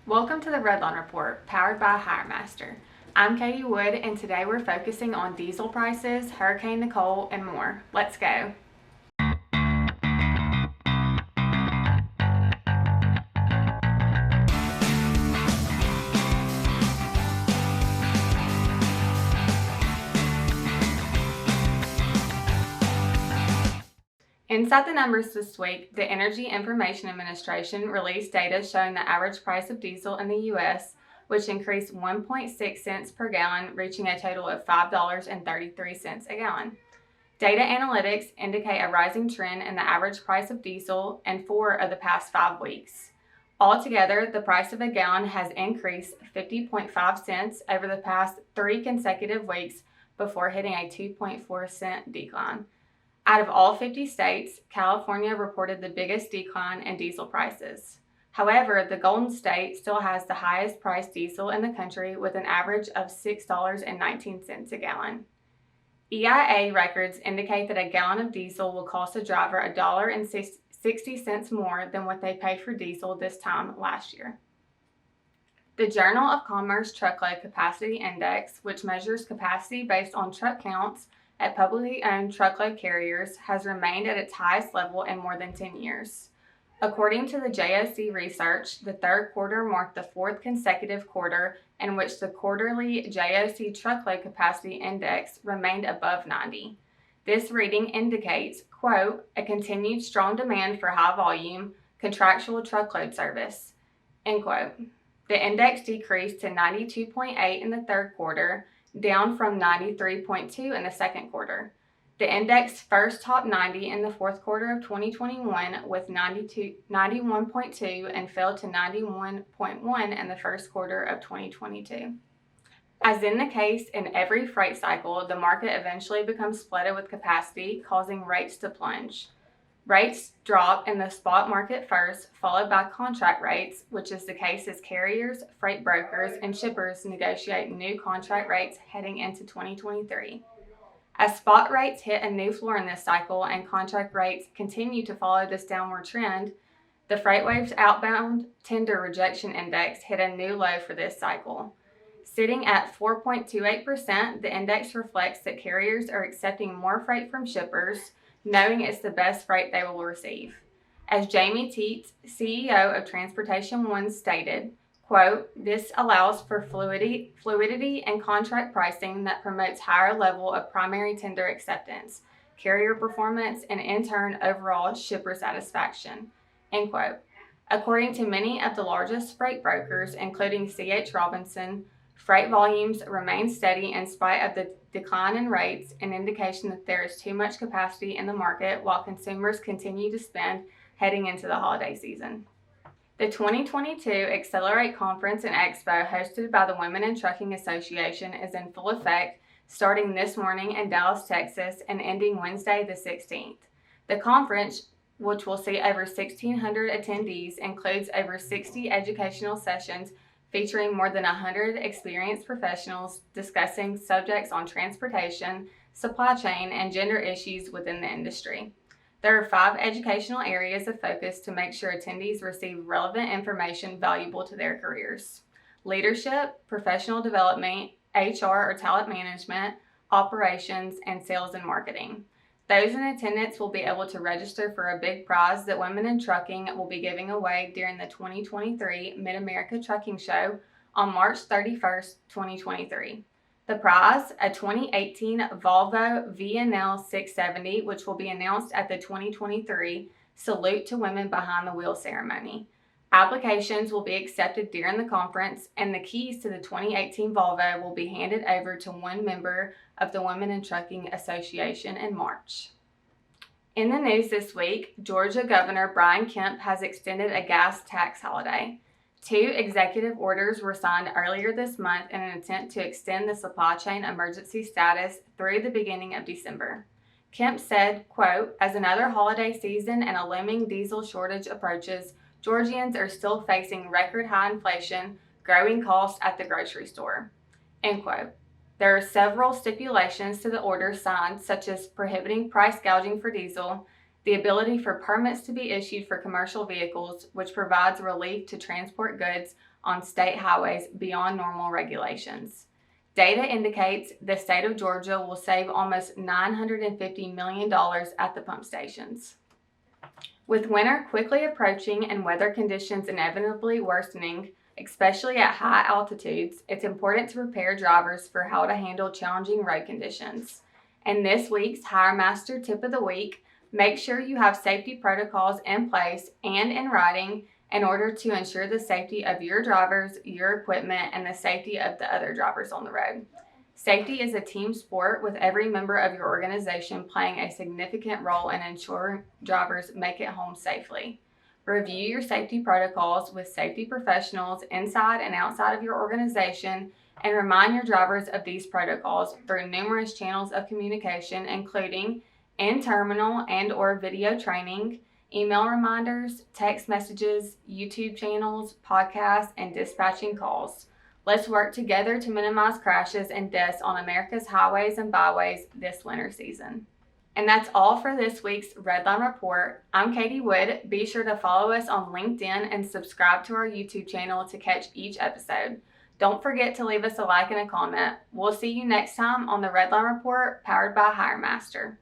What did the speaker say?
Welcome to the Redline Report, powered by HireMaster. I'm Catie Wood, and today we're focusing on diesel prices, Hurricane Nicole, and more. Let's go. Inside the numbers this week, the Energy Information Administration released data showing the average price of diesel in the U.S., which increased 1.6 cents per gallon, reaching a total of $5.33 a gallon. Data analytics indicate a rising trend in the average price of diesel in 4 of the past 5 weeks. Altogether, the price of a gallon has increased 50.5 cents over the past 3 consecutive weeks before hitting a 2.4 cent decline. Out of all 50 states, California reported the biggest decline in diesel prices. However, the Golden State still has the highest priced diesel in the country with an average of $6.19 a gallon. EIA records indicate that a gallon of diesel will cost a driver $1.60 more than what they paid for diesel this time last year. The Journal of Commerce Truckload Capacity Index, which measures capacity based on truck counts at publicly owned truckload carriers, has remained at its highest level in more than 10 years. According to the JOC research, the third quarter marked the 4th consecutive quarter in which the quarterly JOC Truckload Capacity Index remained above 90. This reading indicates, quote, a continued strong demand for high volume, contractual truckload service, end quote. The index decreased to 92.8 in the third quarter, down from 93.2 in the second quarter. The index first topped 90 in the fourth quarter of 2021 with 91.2 and fell to 91.1 in the first quarter of 2022. As in the case in every freight cycle, the market eventually becomes flooded with capacity, causing rates to plunge. Rates drop in the spot market first, followed by contract rates, which is the case as carriers, freight brokers, and shippers negotiate new contract rates heading into 2023. As spot rates hit a new floor in this cycle and contract rates continue to follow this downward trend, the FreightWaves Outbound Tender Rejection Index hit a new low for this cycle. Sitting at 4.28%, the index reflects that carriers are accepting more freight from shippers, knowing it's the best freight they will receive. As Jamie Teets, CEO of Transportation One, stated, quote, this allows for fluidity and contract pricing that promotes higher level of primary tender acceptance, carrier performance, and in turn overall shipper satisfaction, end quote. According to many of the largest freight brokers, including C.H. Robinson, freight volumes remain steady in spite of the decline in rates, an indication that there is too much capacity in the market while consumers continue to spend heading into the holiday season. The 2022 Accelerate Conference and Expo hosted by the Women in Trucking Association is in full effect, starting this morning in Dallas, Texas, and ending Wednesday the 16th. The conference, which will see over 1,600 attendees, includes over 60 educational sessions featuring more than 100 experienced professionals discussing subjects on transportation, supply chain, and gender issues within the industry. There are 5 educational areas of focus to make sure attendees receive relevant information valuable to their careers: leadership, professional development, HR or talent management, operations, and sales and marketing. Those in attendance will be able to register for a big prize that Women in Trucking will be giving away during the 2023 Mid-America Trucking Show on March 31st, 2023. The prize, a 2018 Volvo VNL 670, which will be announced at the 2023 Salute to Women Behind the Wheel ceremony. Applications will be accepted during the conference, and the keys to the 2018 Volvo will be handed over to one member of the Women in Trucking Association in March. In the news this week, Georgia Governor Brian Kemp has extended a gas tax holiday. 2 executive orders were signed earlier this month in an attempt to extend the supply chain emergency status through the beginning of December. Kemp said, quote, as another holiday season and a looming diesel shortage approaches, Georgians are still facing record high inflation, growing costs at the grocery store, end quote. There are several stipulations to the order signed, such as prohibiting price gouging for diesel, the ability for permits to be issued for commercial vehicles, which provides relief to transport goods on state highways beyond normal regulations. Data indicates the state of Georgia will save almost $950 million at the pump stations. With winter quickly approaching and weather conditions inevitably worsening, especially at high altitudes, it's important to prepare drivers for how to handle challenging road conditions. In this week's HireMaster Tip of the Week, make sure you have safety protocols in place and in writing in order to ensure the safety of your drivers, your equipment, and the safety of the other drivers on the road. Safety is a team sport with every member of your organization playing a significant role in ensuring drivers make it home safely. Review your safety protocols with safety professionals inside and outside of your organization and remind your drivers of these protocols through numerous channels of communication, including in-terminal and or video training, email reminders, text messages, YouTube channels, podcasts, and dispatching calls. Let's work together to minimize crashes and deaths on America's highways and byways this winter season. And that's all for this week's Redline Report. I'm Catie Wood. Be sure to follow us on LinkedIn and subscribe to our YouTube channel to catch each episode. Don't forget to leave us a like and a comment. We'll see you next time on the Redline Report, powered by HireMaster.